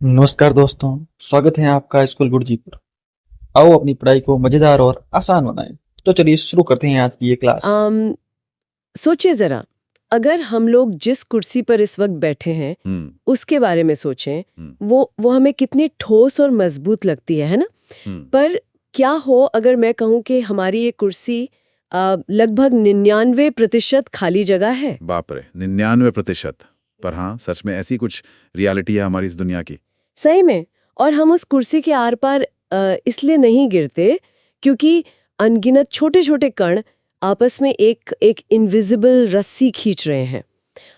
नमस्कार दोस्तों, स्वागत है आपका स्कूल गुरुजी पर। आओ अपनी पढ़ाई को मजेदार और आसान बनाएं। तो चलिए शुरू करते हैं आज की ये क्लास। अम, सोचिए जरा, अगर हम लोग जिस कुर्सी पर इस वक्त बैठे हैं हम्म। उसके बारे में सोचें, हम्म। वो हमें कितनी ठोस और मजबूत लगती है ना? हम्म। पर क्या हो अगर मैं कहूँ कि हमारी ये कुर्सी लगभग 99% खाली जगह है। बाप रे, 99%। पर हाँ, सच में ऐसी कुछ रियलिटी है हमारी इस दुनिया की। सही में। और हम उस कुर्सी के आर पार इसलिए नहीं गिरते क्योंकि अनगिनत छोटे छोटे कण आपस में एक एक इनविजिबल रस्सी खींच रहे हैं।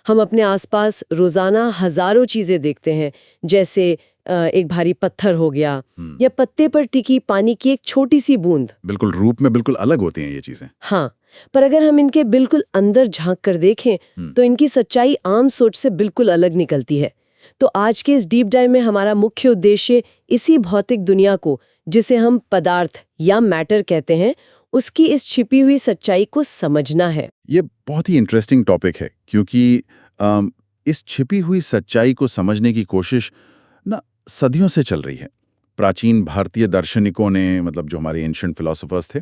हम अपने आसपास रोजाना हजारों चीजें देखते हैं, जैसे एक भारी पत्थर हो गया या पत्ते पर टिकी पानी की एक छोटी सी बूंद। बिल्कुल, रूप में बिल्कुल अलग होती हैं ये चीजें। हाँ, पर अगर हम इनके बिल्कुल अंदर झांक कर देखें तो इनकी सच्चाई आम सोच से बिल्कुल अलग निकलती है। तो आज के इस डीप डाइव में हमारा मुख्य उद्देश्य इसी भौतिक दुनिया को, जिसे हम पदार्थ या मैटर कहते हैं, उसकी इस छिपी हुई सच्चाई को समझना है। ये बहुत ही इंटरेस्टिंग टॉपिक है क्योंकि इस छिपी हुई सच्चाई को समझने की कोशिश ना सदियों से चल रही है। प्राचीन भारतीय दार्शनिकों ने, मतलब जो हमारे एंशिएंट फिलोसोफर्स थे,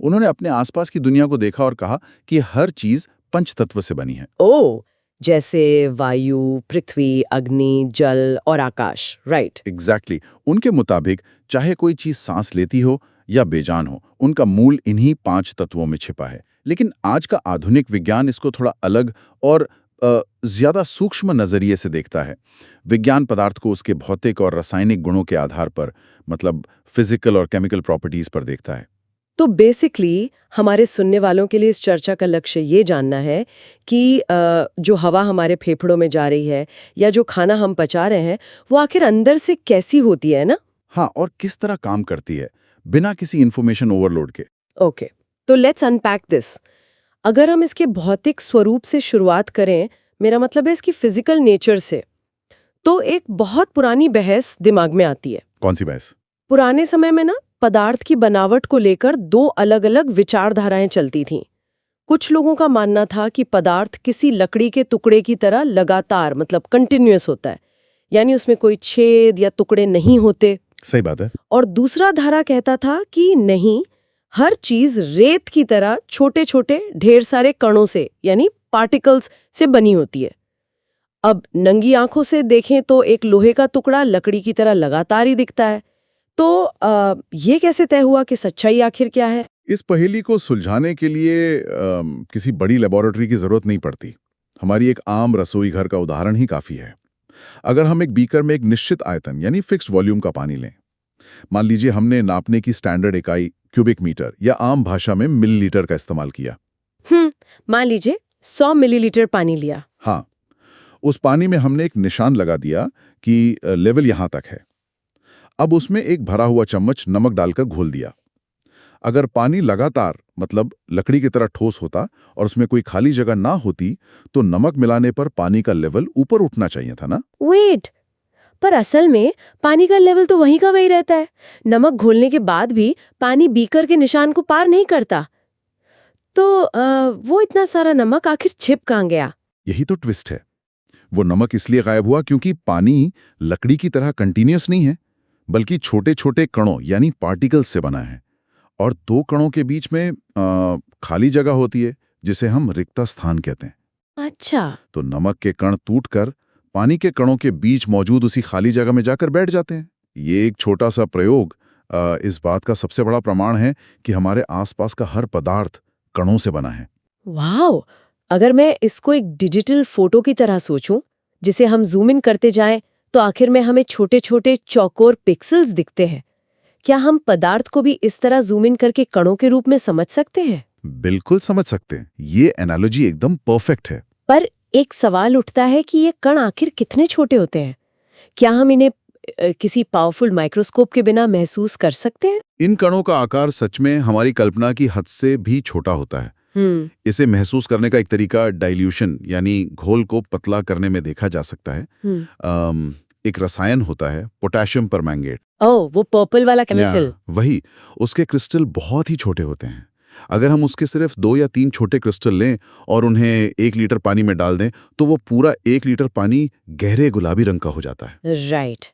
उन्होंने अपने आसपास की दुनिया को देखा और कहा कि हर चीज पंच तत्व से बनी है। ओ, जैसे वायु, पृथ्वी, अग्नि, जल और आकाश, राइट? एग्जैक्टली उनके मुताबिक चाहे कोई चीज सांस लेती हो या बेजान हो, उनका मूल इन्हीं 5 तत्वों में छिपा है। लेकिन आज का आधुनिक विज्ञान इसको थोड़ा अलग और ज्यादा सूक्ष्म नजरिए से देखता है। विज्ञान पदार्थ को उसके भौतिक और रासायनिक गुणों के आधार पर, मतलब फिजिकल और केमिकल प्रॉपर्टीज पर देखता है। तो बेसिकली हमारे सुनने वालों के लिए इस चर्चा का लक्ष्य ये जानना है कि जो हवा हमारे फेफड़ों में जा रही है या जो खाना हम पचा रहे हैं, वो आखिर अंदर से कैसी होती है ना? हाँ, और किस तरह काम करती है बिना किसी इंफॉर्मेशन ओवरलोड के। ओके, तो लेट्स अनपैक दिस। अगर हम इसके भौतिक स्वरूप से शुरुआत करें, मेरा मतलब है इसकी फिजिकल नेचर से, तो एक बहुत पुरानी बहस दिमाग में आती है। कौन सी बहस? पुराने समय में ना पदार्थ की बनावट को लेकर 2 अलग-अलग विचारधाराएं चलती थीं। कुछ लोगों का मानना था कि पदार्थ किसी लकड़ी के टुकड़े की तरह लगातार, मतलब कंटिन्यूअस होता है, यानी उसमें कोई छेद या टुकड़े नहीं होते। सही बात है। और दूसरा धारा कहता था कि नहीं, हर चीज रेत की तरह छोटे छोटे ढेर सारे कणों से, यानी पार्टिकल्स से बनी होती है। अब नंगी आंखों से देखें तो एक लोहे का टुकड़ा लकड़ी की तरह लगातार ही दिखता है। तो ये कैसे तय हुआ कि सच्चाई आखिर क्या है? इस पहेली को सुलझाने के लिए किसी बड़ी लेबोरेटरी की जरूरत नहीं पड़ती। हमारी एक आम रसोई घर का उदाहरण ही काफी है। अगर हम एक बीकर में एक निश्चित आयतन यानी फिक्स्ड वॉल्यूम का पानी लें, मान लीजिए हमने नापने की स्टैंडर्ड इकाई क्यूबिक मीटर या आम भाषा में मिलीलीटर का इस्तेमाल किया। मान लीजिए 100 मिलीलीटर पानी लिया। हाँ, उस पानी में हमने एक निशान लगा दिया कि लेवल यहां तक है। अब उसमें एक भरा हुआ चम्मच नमक डालकर घोल दिया। अगर पानी लगातार, मतलब लकड़ी की तरह ठोस होता और उसमें कोई खाली जगह ना होती, तो नमक मिलाने पर पानी का लेवल ऊपर उठना चाहिए था ना? वेट, पर असल में पानी का लेवल तो वहीं का वहीं रहता है। नमक घोलने के बाद भी पानी बीकर के निशान को पार नहीं करता। तो वो इतना सारा नमक आखिर छिप कहाँ गया? यही तो ट्विस्ट है। वो नमक इसलिए गायब हुआ क्योंकि पानी लकड़ी की तरह कंटीन्यूअस नहीं है, बल्कि छोटे छोटे कणों यानी पार्टिकल्स से बना है। और 2 कणों के बीच में खाली जगह होती है, जिसे हम रिक्ता स्थान कहते हैं। अच्छा। तो नमक के कण टूटकर पानी के कणों के बीच मौजूद उसी खाली जगह में जाकर बैठ जाते हैं। ये एक छोटा सा प्रयोग इस बात का सबसे बड़ा प्रमाण है कि हमारे आसपास का हर पदार्थ कणों से बना है। वाह! अगर मैं इसको एक डिजिटल फोटो की तरह सोचूं, जिसे हम जूम इन करते जाएं, तो आखिर में हमें छोटे-छोटे चौकोर पिक्सेल्स दिखते हैं। क्या हम पदार्थ को भी इस तरह जूम इन करके कणों के रूप में समझ सकते हैं? बिल्कुल समझ सकते हैं। ये एनालॉजी एकदम परफेक्ट है। पर एक सवाल उठता है कि ये कण आखिर कितने छोटे होते हैं? क्या हम इन्हें किसी पावरफुल माइक्रोस्कोप के बिना महसूस कर सकते हैं? इन कणों का आकार सच में हमारी कल्पना की हद से भी छोटा होता है। इसे महसूस करने का एक तरीका डाइल्यूशन यानी घोल को पतला करने में देखा जा सकता है। एक रसायन होता है पोटेशियम परमैंगनेट। ओह, वो पर्पल वाला केमिकल। वही, उसके क्रिस्टल बहुत ही छोटे होते हैं। अगर हम उसके सिर्फ 2 या 3 छोटे क्रिस्टल लें और उन्हें 1 लीटर पानी में डाल दें, तो वो पूरा 1 लीटर पानी गहरे गुलाबी रंग का हो जाता है। राइट।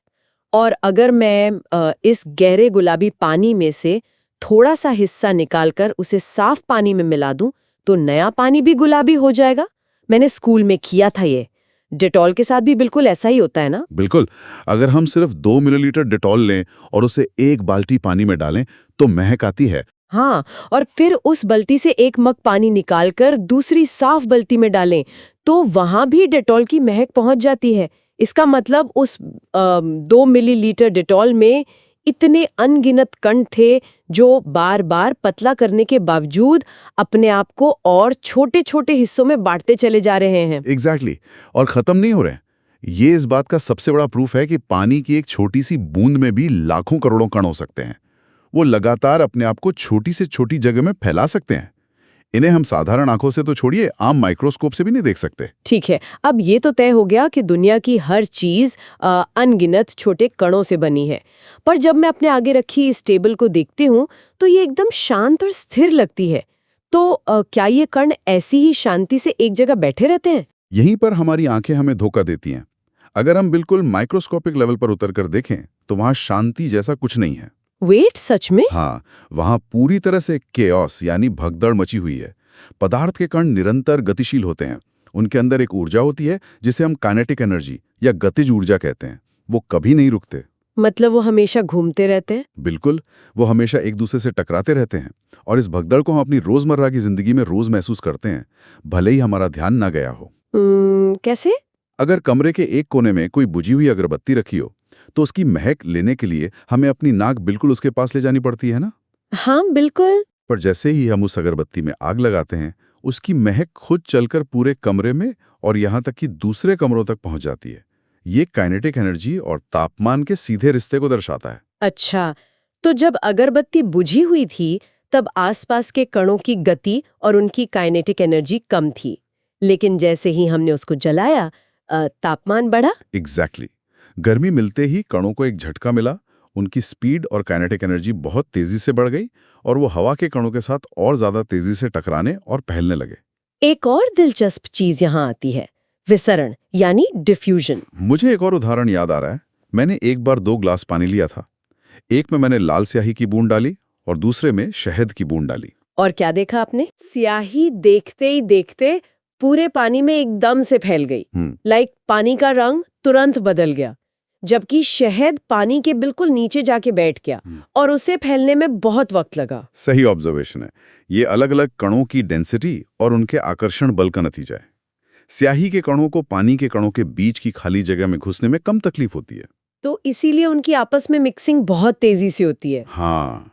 और अगर मैं इस गहरे गुलाबी पानी में से थोड़ा सा हिस्सा निकालकर उसे साफ पानी में मिला दूं तो नया पानी भी गुलाबी हो जाएगा। मैंने स्कूल में किया था ये। डेटॉल के साथ भी बिल्कुल ऐसा ही होता है ना? बिल्कुल। अगर हम सिर्फ 2 मिलीलीटर डेटॉल लें और उसे 1 बाल्टी पानी में डालें तो महक आती है। हाँ, और फिर उस बल्टी से 1 मग पानी निकालकर दूसरी साफ बल्टी में डालें तो वहां भी डेटॉल की महक पहुंच जाती है। इसका मतलब उस 2 मिलीलीटर डेटॉल में इतने अनगिनत कण थे जो बार बार पतला करने के बावजूद अपने आप को और छोटे छोटे हिस्सों में बांटते चले जा रहे हैं। एग्जैक्टली और खत्म नहीं हो रहे हैं। ये इस बात का सबसे बड़ा प्रूफ है कि पानी की एक छोटी सी बूंद में भी लाखों करोड़ों कण हो सकते हैं। वो लगातार अपने आप को छोटी से छोटी जगह में फैला सकते हैं। इन्हें हम साधारण आंखों से तो छोड़िए, आम माइक्रोस्कोप से भी नहीं देख सकते। ठीक है, अब ये तो तय हो गया कि दुनिया की हर चीज अनगिनत छोटे कणों से बनी है। पर जब मैं अपने आगे रखी इस टेबल को देखती हूँ तो ये एकदम शांत और स्थिर लगती है। तो क्या ये कण ऐसी ही शांति से एक जगह बैठे रहते हैं? यहीं पर हमारी आंखें हमें धोखा देती हैं। अगर हम बिल्कुल माइक्रोस्कोपिक लेवल पर उतरकर देखें तो वहां शांति जैसा कुछ नहीं है। वेट, सच में? हाँ, वहां पूरी तरह से केओस यानी भगदड़ मची हुई है। पदार्थ के कण निरंतर गतिशील होते हैं। उनके अंदर एक ऊर्जा होती है जिसे हम काइनेटिक एनर्जी या गतिज ऊर्जा कहते हैं। वो कभी नहीं रुकते। मतलब वो हमेशा घूमते रहते हैं? बिल्कुल, वो हमेशा एक दूसरे से टकराते रहते हैं और इस भगदड़ को हम अपनी रोजमर्रा की जिंदगी में रोज महसूस करते हैं, भले ही हमारा ध्यान ना गया हो। कैसे? अगर कमरे के एक कोने में कोई बुझी हुई अगरबत्ती रखी हो तो उसकी महक लेने के लिए हमें अपनी नाक बिल्कुल उसके पास ले जानी पड़ती है ना? हाँ, बिल्कुल। पर जैसे ही हम उस अगरबत्ती में आग लगाते हैं, उसकी महक खुद चलकर पूरे कमरे में और यहाँ तक कि दूसरे कमरों तक पहुंच जाती है। ये काइनेटिक एनर्जी और तापमान के सीधे रिश्ते को दर्शाता है। अच्छा, तो जब अगरबत्ती बुझी हुई थी तब आसपास के कणों की गति और उनकी काइनेटिक एनर्जी कम थी, लेकिन जैसे ही हमने उसको जलाया तापमान बढ़ा। एग्जैक्टली। गर्मी मिलते ही कणों को एक झटका मिला, उनकी स्पीड और काइनेटिक एनर्जी बहुत तेजी से बढ़ गई और वो हवा के कणों के साथ और ज्यादा तेजी से टकराने और फैलने लगे। एक और दिलचस्प चीज यहाँ आती है, विसरण यानी डिफ्यूजन। मुझे एक और उदाहरण याद आ रहा है। मैंने एक बार 2 ग्लास पानी लिया था। एक में मैंने लाल स्याही की बूंद डाली और दूसरे में शहद की बूंद डाली। और क्या देखा आपने? स्याही देखते ही देखते पूरे पानी में एकदम से फैल गई। लाइक पानी का रंग तुरंत बदल गया, जबकि शहद पानी के बिल्कुल नीचे जाके बैठ गया और उसे फैलने में बहुत वक्त लगा। सही ऑब्जर्वेशन है। ये अलग अलग कणों की डेंसिटी और उनके आकर्षण बल का नतीजा है। स्याही के कणों को पानी के कणों के बीच की खाली जगह में घुसने में कम तकलीफ होती है, तो इसीलिए उनकी आपस में मिक्सिंग बहुत तेजी से होती है। हाँ,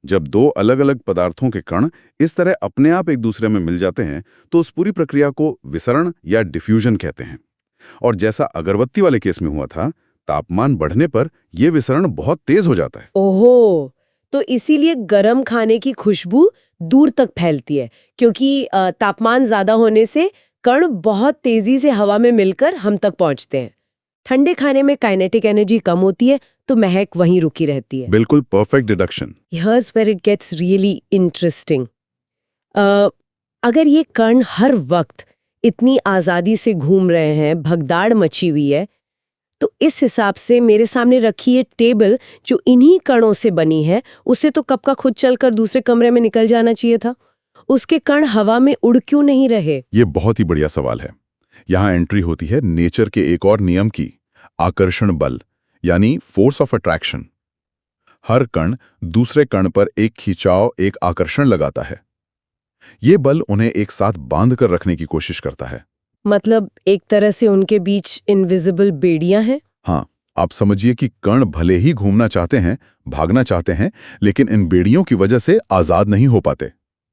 जब 2 अलग अलग पदार्थों के कण इस तरह अपने आप एक दूसरे में मिल जाते हैं तो उस पूरी प्रक्रिया को विसरण या डिफ्यूजन कहते हैं। और जैसा अगरबत्ती वाले केस में हुआ था, तापमान बढ़ने पर यह विसरण बहुत तेज हो जाता है। ओहो, तो इसीलिए गरम खाने की खुशबू दूर तक फैलती है, क्योंकि तापमान ज्यादा होने से कण बहुत तेजी से हवा में मिलकर हम तक पहुंचते हैं। ठंडे खाने में काइनेटिक एनर्जी कम होती है तो महक वहीं रुकी रहती है। बिल्कुल perfect deduction. Here's where it gets really interesting. अगर ये कण हर वक्त इतनी आजादी से घूम रहे हैं, भगदाड़ मची हुई है, तो इस हिसाब से मेरे सामने रखी ये टेबल जो इन्हीं कणों से बनी है, उसे तो कब का खुद चलकर दूसरे कमरे में निकल जाना चाहिए था। उसके कण हवा में उड़ क्यों नहीं रहे? ये बहुत ही बढ़िया सवाल है। यहाँ एंट्री होती है नेचर के एक और नियम की, आकर्षण बल यानी फोर्स ऑफ अट्रैक्शन। हर कण दूसरे कण पर एक खिंचाव, एक आकर्षण लगाता है। ये बल उन्हें एक साथ बांध कर रखने की कोशिश करता है। मतलब एक तरह से उनके बीच इनविजिबल बेड़ियां हैं? हाँ, आप समझिए कि कण भले ही घूमना चाहते हैं, भागना चाहते हैं, लेकिन इन बेड़ियों की वजह से आजाद नहीं हो पाते।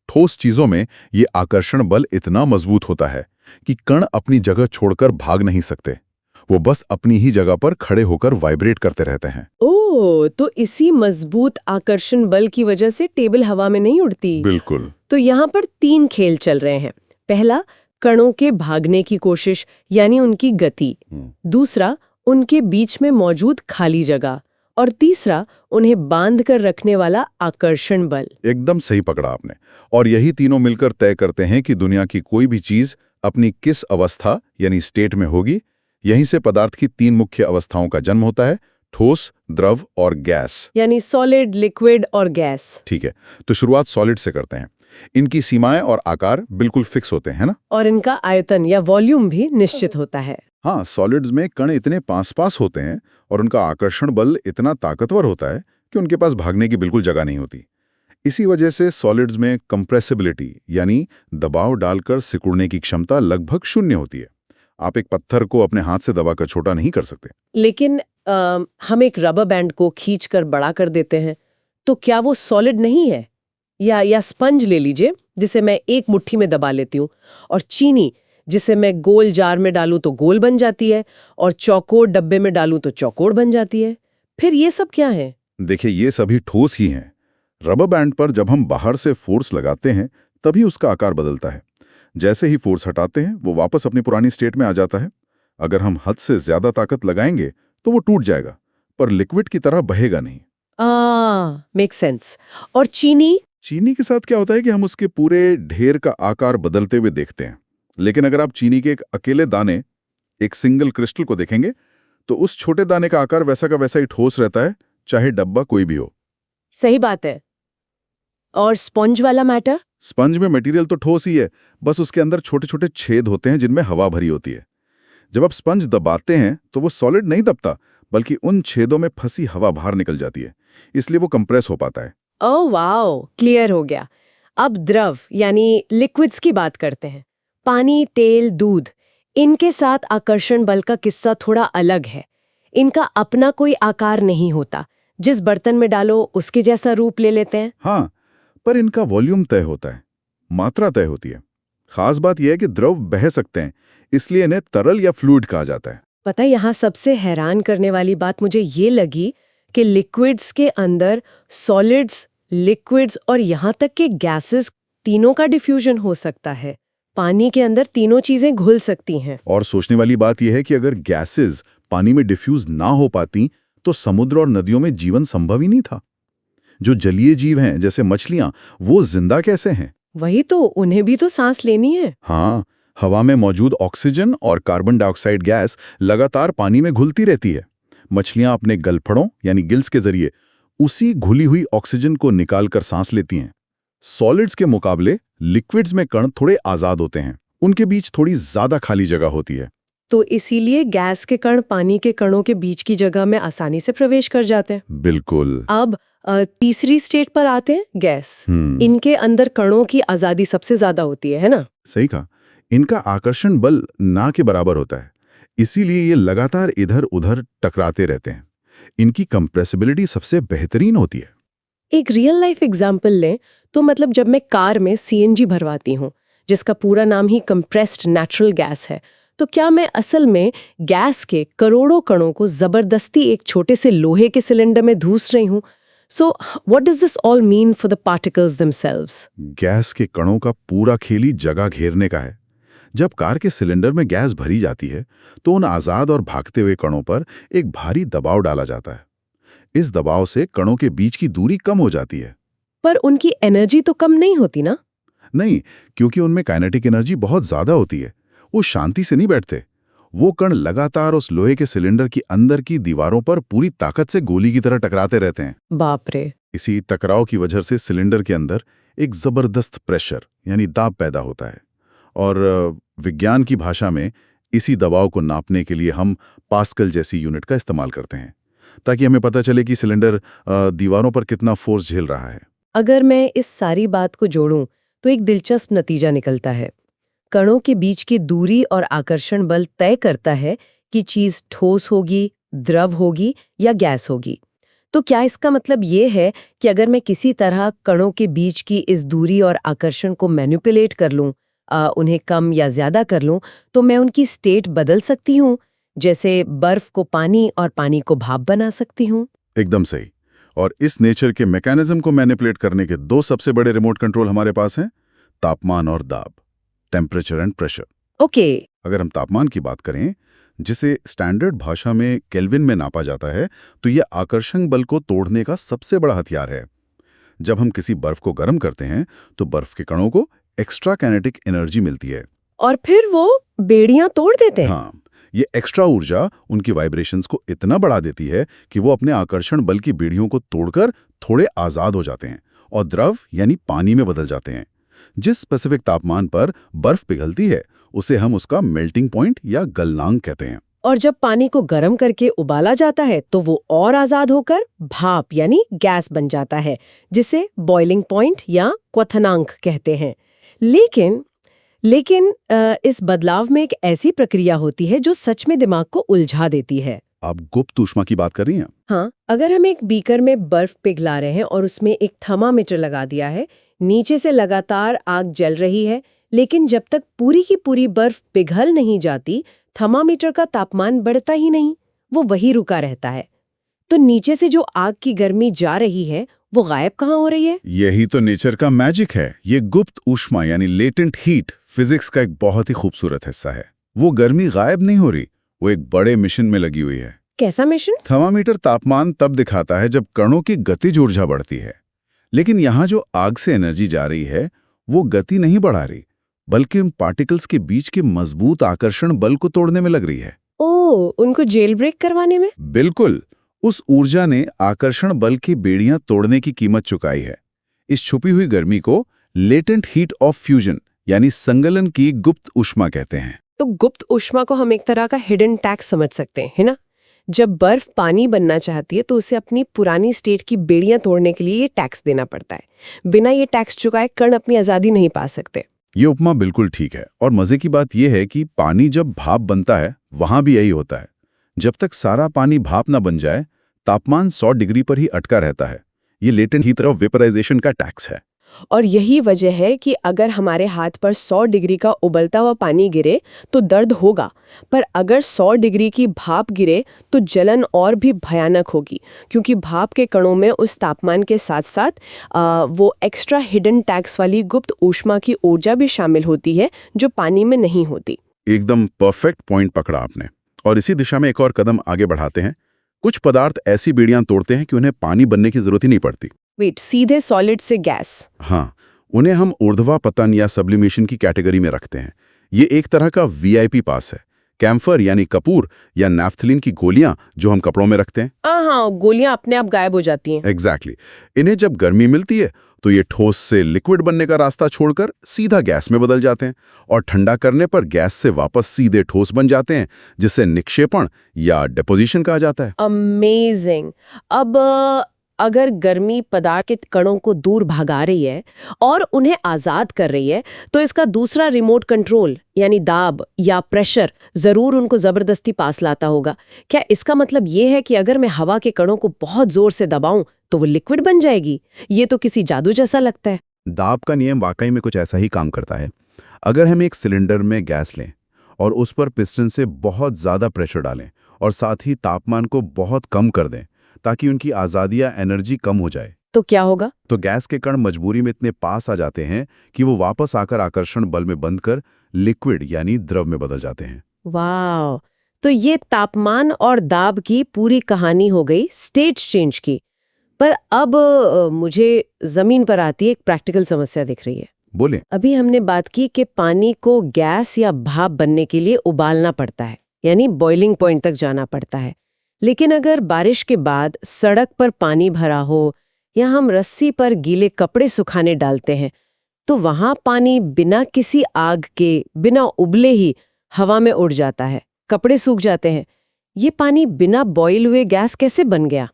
ठोस चीजों में ये आकर्षण बल इतना मजबूत होता है कि कण अपनी जगह छोड़कर भाग नहीं सकते। वो बस अपनी ही जगह पर खड़े होकर वाइब्रेट करते रहते हैं। ओह, तो इसी मजबूत आकर्षण बल की वजह से टेबल हवा में नहीं उड़ती। बिल्कुल। तो यहाँ पर 3 खेल चल रहे हैं। पहला, कणों के भागने की कोशिश यानी उनकी गति। दूसरा, उनके बीच में मौजूद खाली जगह। और तीसरा, उन्हें बांध कर रखने वाला आकर्षण बल। एकदम सही पकड़ा आपने। और यही तीनों मिलकर तय करते हैं कि दुनिया की कोई भी चीज अपनी किस अवस्था यानी स्टेट में होगी। यहीं से पदार्थ की 3 मुख्य अवस्थाओं का जन्म होता है, ठोस, द्रव और गैस। यानी सॉलिड, लिक्विड और गैस। ठीक है, तो शुरुआत सॉलिड से करते हैं। इनकी सीमाएं और आकार बिल्कुल फिक्स होते हैं ना? और इनका आयतन या वॉल्यूम भी निश्चित होता है। हाँ, सॉलिड्स में कण इतने पास होते हैं और उनका आकर्षण बल इतना ताकतवर होता है कि उनके पास भागने की बिल्कुल जगह नहीं होती। इसी वजह से सॉलिड्स में कंप्रेसिबिलिटी यानी दबाव डालकर सिकुड़ने की क्षमता लगभग शून्य होती है। आप एक पत्थर को अपने हाथ से दबाकर छोटा नहीं कर सकते। लेकिन हम एक रबर बैंड को खींचकर बड़ा कर देते हैं, तो क्या वो सॉलिड नहीं है? या स्पंज ले लीजिए, जिसे मैं एक मुट्ठी में दबा लेती हूँ, और चीनी जिसे मैं गोल जार में डालूं तो गोल बन जाती है, और चौकोर डब्बे में डालूं तो चौकोर बन जाती है। फिर ये सब क्या है? देखिए, ये सभी ठोस ही हैं। रबर बैंड पर जब हम बाहर से फोर्स लगाते हैं तभी उसका आकार बदलता है। जैसे ही फोर्स हटाते हैं वो वापस अपनी पुरानी स्टेट में आ जाता है। अगर हम हद से ज्यादा ताकत लगाएंगे तो वो टूट जाएगा, पर लिक्विड की तरह बहेगा नहीं। Make sense. और चीनी के साथ क्या होता है कि हम उसके पूरे ढेर का आकार बदलते हुए देखते हैं। लेकिन अगर आप चीनी के एक अकेले दाने, एक सिंगल क्रिस्टल को देखेंगे तो उस छोटे दाने का आकार वैसा का वैसा ही ठोस रहता है, चाहे डब्बा कोई भी हो। सही बात है। और स्पंज वाला मैटर? स्पंज में मटेरियल तो ठोस ही है, बस उसके अंदर छोटे छोटे छेद होते हैं जिनमें हवा भरी होती है। जब आप स्पंज दबाते हैं तो वो सॉलिड नहीं दबता, बल्कि उन छेदों में फंसी हवा बाहर निकल जाती है, इसलिए वो कंप्रेस हो पाता है। ओह वाओ, क्लियर हो गया। अब द्रव यानी लिक्विड्स की बात करते हैं। पानी, तेल, दूध, इनके साथ आकर्षण बल का किस्सा थोड़ा अलग है। इनका अपना कोई आकार नहीं होता, जिस बर्तन में डालो उसके जैसा रूप ले लेते हैं। हाँ, पर इनका वॉल्यूम तय होता है, मात्रा तय होती है। खास बात यह है कि द्रव बह सकते हैं, इसलिए इन्हें तरल या फ्लूइड कहा जाता है। पता है, यहाँ सबसे हैरान करने वाली बात मुझे ये लगी कि लिक्विड्स के अंदर सॉलिड्स, लिक्विड्स और यहाँ तक कि गैसेस, तीनों का डिफ्यूजन हो सकता है। पानी के अंदर तीनों चीजें घुल सकती हैं। और सोचने वाली बात यह है कि अगर गैसेस पानी में डिफ्यूज ना हो पाती तो समुद्र और नदियों में जीवन संभव ही नहीं था। जो जलीय जीव हैं जैसे मछलियां, वो जिंदा कैसे हैं? वही तो, उन्हें भी तो सांस लेनी है। हाँ, हवा में मौजूद ऑक्सीजन और कार्बन डाइऑक्साइड गैस लगातार पानी में घुलती रहती है। मछलियां अपने गलफड़ों यानी गिल्स के जरिए उसी घुली हुई ऑक्सीजन को निकालकर सांस लेती हैं। सॉलिड्स के मुकाबले लिक्विड्स में कण थोड़े आजाद होते हैं, उनके बीच थोड़ी ज्यादा खाली जगह होती है। तो इसीलिए गैस के कण पानी के कणों के बीच की जगह में आसानी से प्रवेश कर जाते हैं। बिल्कुल। अब तीसरी स्टेट पर आते हैं, गैस। इनके अंदर कणों की आजादी सबसे ज्यादा होती है ना? सही कहा। इनका आकर्षण बल ना के बराबर होता है, इसीलिए ये लगातार इधर उधर टकराते रहते हैं। इनकी कंप्रेसिबिलिटी सबसे बेहतरीन होती है। एक रियल लाइफ एग्जाम्पल लें तो मतलब जब मैं कार में सीएनजी भरवाती हूँ, जिसका पूरा नाम ही कंप्रेस्ड नेचुरल गैस है, तो क्या मैं असल में गैस के करोड़ों कणों को जबरदस्ती एक छोटे से लोहे के सिलेंडर में धूस रही हूँ? So what does this all mean for the particles themselves? Gas के कणों का पूरा खेल ही जगह घेरने का है। जब कार के सिलेंडर में गैस भरी जाती है तो उन आजाद और भागते हुए कणों पर एक भारी दबाव डाला जाता है। इस दबाव से कणों के बीच की दूरी कम हो जाती है। पर उनकी एनर्जी तो कम नहीं होती ना? नहीं, क्योंकि उनमें काइनेटिक एनर्जी बहुत ज्यादा होती है। वो शांति से नहीं बैठते। वो कण लगातार उस लोहे के सिलेंडर की अंदर की दीवारों पर पूरी ताकत से गोली की तरह टकराते रहते हैं। बाप रे। इसी टकराव की वजह से सिलेंडर के अंदर एक जबरदस्त प्रेशर यानी दाब पैदा होता है। और विज्ञान की भाषा में इसी दबाव को नापने के लिए हम पास्कल जैसी यूनिट का इस्तेमाल करते हैं, ताकि हमें पता चले कि सिलेंडर दीवारों पर कितना फोर्स झेल रहा है। अगर मैं इस सारी बात को जोड़ूं तो एक दिलचस्प नतीजा निकलता है। कणों के बीच की दूरी और आकर्षण बल तय करता है कि चीज ठोस होगी, द्रव होगी या गैस होगी। तो क्या इसका मतलब ये है कि अगर मैं किसी तरह कणों के बीच की इस दूरी और आकर्षण को मैनिपुलेट कर लूं, उन्हें कम या ज्यादा कर लूं, तो मैं उनकी स्टेट बदल सकती हूं? जैसे बर्फ को पानी और पानी को भाप बना सकती हूं? एकदम सही। और इस नेचर के मैकेनिज्म को मैनिपुलेट करने के दो सबसे बड़े रिमोट कंट्रोल हमारे पास हैं, तापमान और दाब, टेम्परेचर एंड प्रेशर। ओके। अगर हम तापमान की बात करें, जिसे स्टैंडर्ड भाषा में केल्विन में नापा जाता है, तो यह आकर्षण बल को तोड़ने का सबसे बड़ा हथियार है। जब हम किसी बर्फ को गर्म करते हैं तो बर्फ के कणों को एक्स्ट्रा काइनेटिक एनर्जी मिलती है और फिर वो बेड़ियां तोड़ देते हैं। हाँ, ये एक्स्ट्रा ऊर्जा उनकी वाइब्रेशंस को इतना बढ़ा देती है कि वो अपने आकर्षण बल की बेड़ियों को तोड़कर थोड़े आज़ाद हो जाते हैं और द्रव यानी पानी में बदल जाते हैं। जिस स्पेसिफिक तापमान पर बर्फ पिघलती है उसे हम उसका मेल्टिंग पॉइंट या गलनांक कहते हैं। और जब पानी को गर्म करके उबाला जाता है तो वो और आजाद होकर भाप यानी गैस बन जाता है, जिसे बॉइलिंग पॉइंट या क्वथनांक कहते हैं। लेकिन इस बदलाव में एक ऐसी प्रक्रिया होती है जो सच में दिमाग को उलझा देती है। आप गुप्त ऊष्मा की बात कर रही हैं? हाँ, अगर हम एक बीकर में बर्फ पिघला रहे हैं और उसमें एक थर्मामीटर लगा दिया है, नीचे से लगातार आग जल रही है, लेकिन जब तक पूरी की पूरी बर्फ पिघल नहीं जाती थर्मामीटर का तापमान बढ़ता ही नहीं, वो वही रुका रहता है। तो नीचे से जो आग की गर्मी जा रही है वो गायब कहाँ हो रही है? यही तो नेचर का मैजिक है। ये गुप्त ऊष्मा यानी लेटेंट हीट फिजिक्स का एक बहुत ही खूबसूरत हिस्सा है। वो गर्मी गायब नहीं हो रही, वो एक बड़े मिशन में लगी हुई है। कैसा मिशन? थर्मामीटर तापमान तब दिखाता है जब कणों की गतिज ऊर्जा बढ़ती है, लेकिन यहाँ जो आग से एनर्जी जा रही है वो गति नहीं बढ़ा रही, बल्कि उन पार्टिकल्स के बीच के मजबूत आकर्षण बल को तोड़ने में लग रही है। ओह, उनको जेल ब्रेक करवाने में? बिल्कुल। उस ऊर्जा ने आकर्षण बल की बेड़ियां तोड़ने की कीमत चुकाई है। इस छुपी हुई गर्मी को लेटेंट हीट ऑफ फ्यूजन यानी संगलन की गुप्त ऊष्मा कहते हैं। तो गुप्त ऊष्मा को हम एक तरह का हिडन टैक्स समझ सकते हैं, है ना? जब बर्फ पानी बनना चाहती है तो उसे अपनी पुरानी स्टेट की बेड़ियां तोड़ने के लिए ये टैक्स देना पड़ता है। बिना ये टैक्स चुकाए कण अपनी आजादी नहीं पा सकते। ये उपमा बिल्कुल ठीक है। और मजे की बात यह है कि पानी जब भाप बनता है वहां भी यही होता है। जब तक सारा पानी भाप ना बन जाए तापमान 100 डिग्री पर ही अटका रहता है। ये लेटेंट हीट ऑफ वेपराइजेशन का टैक्स है। और यही वजह है कि अगर हमारे हाथ पर 100 डिग्री का उबलता हुआ पानी गिरे तो दर्द होगा, पर अगर 100 डिग्री की भाप गिरे तो जलन और भी भयानक होगी, क्योंकि भाप के कणों में उस तापमान के साथ साथ वो एक्स्ट्रा हिडन टैक्स वाली गुप्त ऊष्मा की ऊर्जा भी शामिल होती है जो पानी में नहीं होती। एकदम परफेक्ट पॉइंट पकड़ा आपने। और इसी दिशा में एक और कदम आगे बढ़ाते हैं। कुछ पदार्थ ऐसी बेड़ियां तोड़ते हैं कि उन्हें पानी बनने की जरूरत ही नहीं पड़ती। सीधे सॉलिड से गैस। हाँ, उन्हें हम ऊर्ध्वा पतन या सब्लिमेशन की कैटेगरी में रखते हैं। ये एक तरह का वीआईपी पास है। कैम्फर यानी कपूर या नैफ्थलीन की गोलियां जो हम कपड़ों में रखते हैं। हाँ, गोलियां अपने आप गायब हो जाती हैं। एग्जैक्टली। इन्हें जब गर्मी मिलती है तो ये ठोस से लिक्विड बनने का रास्ता छोड़कर सीधा गैस में बदल जाते हैं और ठंडा करने पर गैस से वापस सीधे ठोस बन जाते हैं, जिसे निक्षेपण या डिपोजिशन कहा जाता है। अमेजिंग। अब अगर गर्मी पदार्थ के कणों को दूर भगा रही है और उन्हें आजाद कर रही है तो इसका दूसरा रिमोट कंट्रोल यानी दाब या प्रेशर जरूर उनको जबरदस्ती पास लाता होगा। क्या इसका मतलब ये है कि अगर मैं हवा के कणों को बहुत जोर से दबाऊं तो वो लिक्विड बन जाएगी? ये तो किसी जादू जैसा लगता है। दाब का नियम वाकई में कुछ ऐसा ही काम करता है। अगर हम एक सिलेंडर में गैस लें और उस पर पिस्टन से बहुत ज्यादा प्रेशर डालें और साथ ही तापमान को बहुत कम कर दें ताकि उनकी आज़ादी या एनर्जी कम हो जाए, तो क्या होगा? तो गैस के कण मजबूरी में इतने पास आ जाते हैं कि वो वापस आकर आकर्षण बल में बंध कर लिक्विड यानी द्रव में बदल जाते हैं। वाह! तो ये तापमान और दाब की पूरी कहानी हो गई स्टेट चेंज की। पर अब मुझे जमीन पर आती एक प्रैक्टिकल समस्या दिख रही है। बोले। अभी हमने बात की कि पानी को गैस या भाप बनने के लिए उबालना पड़ता है, यानी बॉइलिंग पॉइंट तक जाना पड़ता है। लेकिन अगर बारिश के बाद सड़क पर पानी भरा हो या हम रस्सी पर गीले कपड़े सुखाने डालते हैं तो वहां पानी बिना किसी आग के, बिना उबले ही हवा में उड़ जाता है, कपड़े सूख जाते हैं। ये पानी बिना बॉईल हुए गैस कैसे बन गया?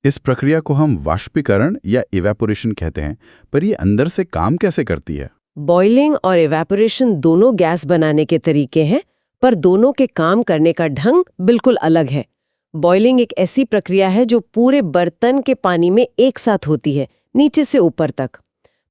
इस प्रक्रिया को हम वाष्पीकरण या इवेपोरेशन कहते हैं, पर ये अंदर से काम कैसे करती है? बॉइलिंग और इवेपोरेशन दोनों गैस बनाने के तरीके हैं, पर दोनों के काम करने का ढंग बिल्कुल अलग है। बॉइलिंग एक ऐसी प्रक्रिया है जो पूरे बर्तन के पानी में एक साथ होती है, नीचे से ऊपर तक।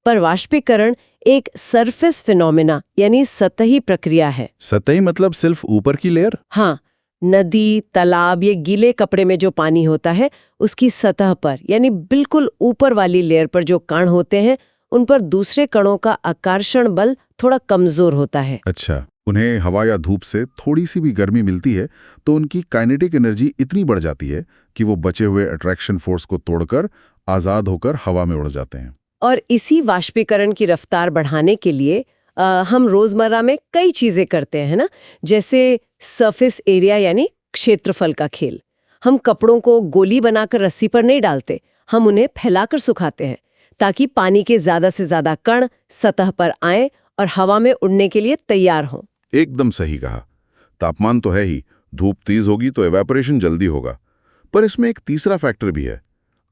पर वाष्पीकरण एक सरफेस फिनोमेना यानी सतही प्रक्रिया है। सतही मतलब सिर्फ ऊपर की लेयर? हाँ, नदी, तालाब या गीले कपड़े में जो पानी होता है उसकी सतह पर यानी बिल्कुल ऊपर वाली लेयर पर जो कण होते हैं उन पर दूसरे कणों का आकर्षण बल थोड़ा कमजोर होता है। अच्छा, उन्हें हवा या धूप से थोड़ी सी भी गर्मी मिलती है तो उनकी काइनेटिक एनर्जी इतनी बढ़ जाती है कि वो बचे हुए अट्रैक्शन फोर्स को तोड़कर आजाद होकर हवा में उड़ जाते हैं। और इसी वाष्पीकरण की रफ्तार बढ़ाने के लिए हम रोजमर्रा में कई चीजें करते हैं ना, जैसे सरफेस एरिया यानी क्षेत्रफल का खेल। हम कपड़ों को गोली बनाकर रस्सी पर नहीं डालते, हम उन्हें फैलाकर सुखाते हैं ताकि पानी के ज्यादा से ज्यादा कण सतह पर आएं और हवा में उड़ने के लिए तैयार हों। एकदम सही कहा। तापमान तो है ही, धूप तेज होगी तो एवेपोरेशन जल्दी होगा। पर इसमें एक तीसरा फैक्टर भी है,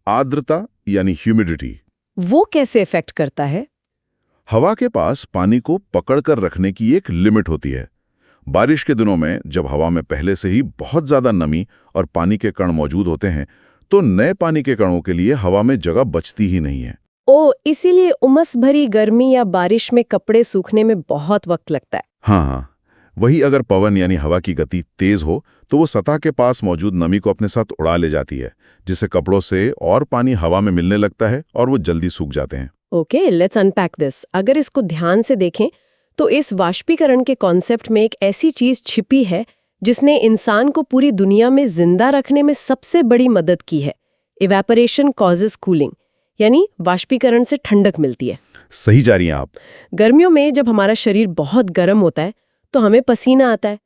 आर्द्रता यानी ह्यूमिडिटी। वो कैसे इफेक्ट करता है? हवा के पास पानी को पकड़कर रखने की एक लिमिट होती है। बारिश के दिनों में जब हवा में पहले से ही बहुत ज्यादा नमी और पानी के कण मौजूद होते हैं, तो नए पानी के कणों के लिए हवा में जगह बचती ही नहीं है। इसीलिए उमस भरी गर्मी या बारिश में कपड़े सूखने में बहुत वक्त लगता है। हाँ, वही अगर पवन यानी हवा की गति तेज हो तो वो सतह के पास मौजूद नमी को अपने साथ उड़ा ले जाती है, जिससे कपड़ों से और पानी हवा में मिलने लगता है और वो जल्दी सूख जाते हैं। Okay, let's unpack this. अगर इसको ध्यान से देखें तो इस वाष्पीकरण के कॉन्सेप्ट में एक ऐसी चीज छिपी है जिसने इंसान को पूरी दुनिया में जिंदा रखने में सबसे बड़ी मदद की है। इवेपोरेशन कॉजेस कूलिंग, यानी वाष्पीकरण से ठंडक मिलती है। सही जा रही हैं आप। गर्मियों में जब हमारा शरीर बहुत गर्म होता है तो हमें पसीना आता है।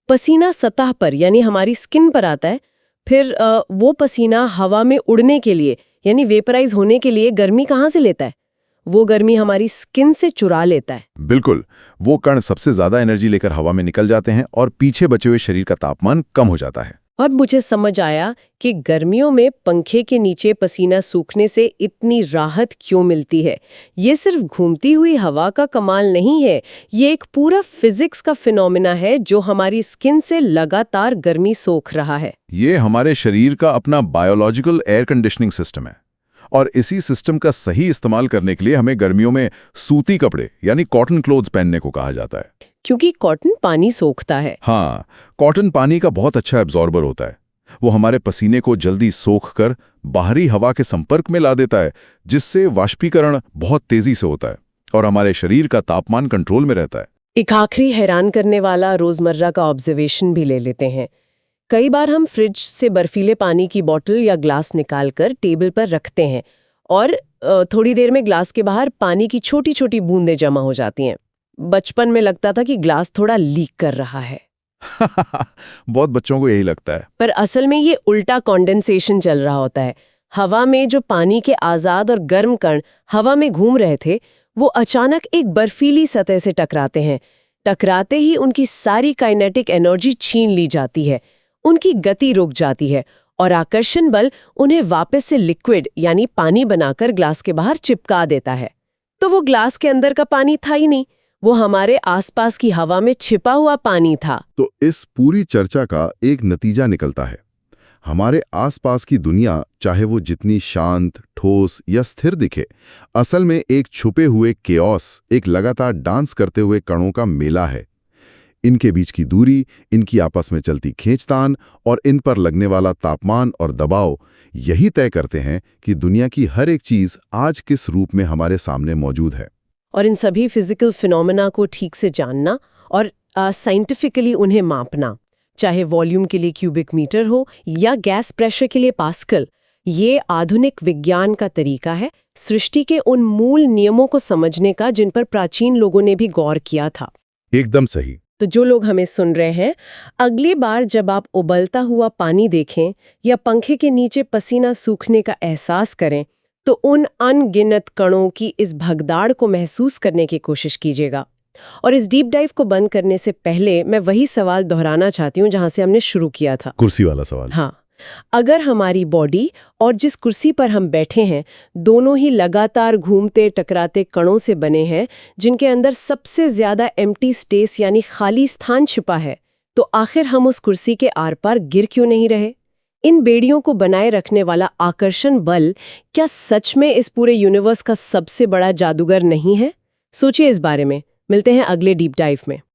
पसीना सतह पर यानी हमारी स्किन पर आता है। फिर वो पसीना हवा में उड़ने के लिए यानी वेपराइज होने के लिए गर्मी कहाँ से लेता है? वो गर्मी हमारी स्किन से चुरा लेता है। बिल्कुल, वो कण सबसे ज्यादा एनर्जी लेकर हवा में निकल जाते हैं और पीछे बचे हुए शरीर का तापमान कम हो जाता है। और मुझे समझ आया कि गर्मियों में पंखे के नीचे पसीना सूखने से इतनी राहत क्यों मिलती है। ये सिर्फ घूमती हुई हवा का कमाल नहीं है, ये एक पूरा फिजिक्स का फिनोमिना है जो हमारी स्किन से लगातार गर्मी सोख रहा है। ये हमारे शरीर का अपना बायोलॉजिकल एयर कंडीशनिंग सिस्टम है और इसी सिस्टम का सही इस्तेमाल करने के लिए हमें गर्मियों में सूती कपड़े यानी कॉटन क्लोथ्स पहनने को कहा जाता है, क्योंकि कॉटन पानी सोखता है। हाँ, कॉटन पानी का बहुत अच्छा एब्जॉर्बर होता है। वो हमारे पसीने को जल्दी सोख कर बाहरी हवा के संपर्क में ला देता है, जिससे वाष्पीकरण बहुत तेजी से होता है और हमारे शरीर का तापमान कंट्रोल में रहता है। एक आखिरी हैरान करने वाला रोजमर्रा का ऑब्जर्वेशन भी ले लेते हैं। कई बार हम फ्रिज से बर्फीले पानी की बोतल या ग्लास निकालकर टेबल पर रखते हैं और थोड़ी देर में ग्लास के बाहर पानी की छोटी छोटी बूंदें जमा हो जाती हैं। बचपन में लगता था कि ग्लास थोड़ा लीक कर रहा है। बहुत बच्चों को यही लगता है। पर असल में ये उल्टा कंडेंसेशन चल रहा होता है। हवा में जो पानी के आजाद और गर्म कण हवा में घूम रहे थे, वो अचानक एक बर्फीली सतह से टकराते हैं। टकराते ही उनकी सारी काइनेटिक एनर्जी छीन ली जाती है, उनकी गति रुक जाती है और आकर्षण बल उन्हें वापस से लिक्विड यानी पानी बनाकर ग्लास के बाहर चिपका देता है। तो वो ग्लास के अंदर का पानी था ही नहीं, वो हमारे आसपास की हवा में छिपा हुआ पानी था। तो इस पूरी चर्चा का एक नतीजा निकलता है। हमारे आसपास की दुनिया, चाहे वो जितनी शांत, ठोस या स्थिर दिखे, असल में एक छुपे हुए केओस, एक लगातार डांस करते हुए कणों का मेला है। इनके बीच की दूरी, इनकी आपस में चलती खींचतान और इन पर लगने वाला तापमान और दबाव यही तय करते हैं कि दुनिया की हर एक चीज आज किस रूप में हमारे सामने मौजूद है। और इन सभी फिजिकल फिनोमेना को ठीक से जानना और साइंटिफिकली उन्हें मापना, चाहे वॉल्यूम के लिए क्यूबिक मीटर हो या गैस प्रेशर के लिए पास्कल, ये आधुनिक विज्ञान का तरीका है सृष्टि के उन मूल नियमों को समझने का जिन पर प्राचीन लोगों ने भी गौर किया था। एकदम सही। तो जो लोग हमें सुन रहे हैं, अगली बार जब आप उबलता हुआ पानी देखें या पंखे के नीचे पसीना सूखने का एहसास करें, तो उन अनगिनत कणों की इस भगदाड़ को महसूस करने की कोशिश कीजिएगा। और इस डीप डाइव को बंद करने से पहले मैं वही सवाल दोहराना चाहती हूँ जहां से हमने शुरू किया था। कुर्सी वाला सवाल। हाँ, अगर हमारी बॉडी और जिस कुर्सी पर हम बैठे हैं दोनों ही लगातार घूमते टकराते कणों से बने हैं, जिनके अंदर सबसे ज्यादा एम्प्टी स्पेस यानी खाली स्थान छिपा है, तो आखिर हम उस कुर्सी के आर पार गिर क्यों नहीं रहे? इन बेड़ियों को बनाए रखने वाला आकर्षण बल क्या सच में इस पूरे यूनिवर्स का सबसे बड़ा जादूगर नहीं है? सोचिए इस बारे में। मिलते हैं अगले डीप डाइव में।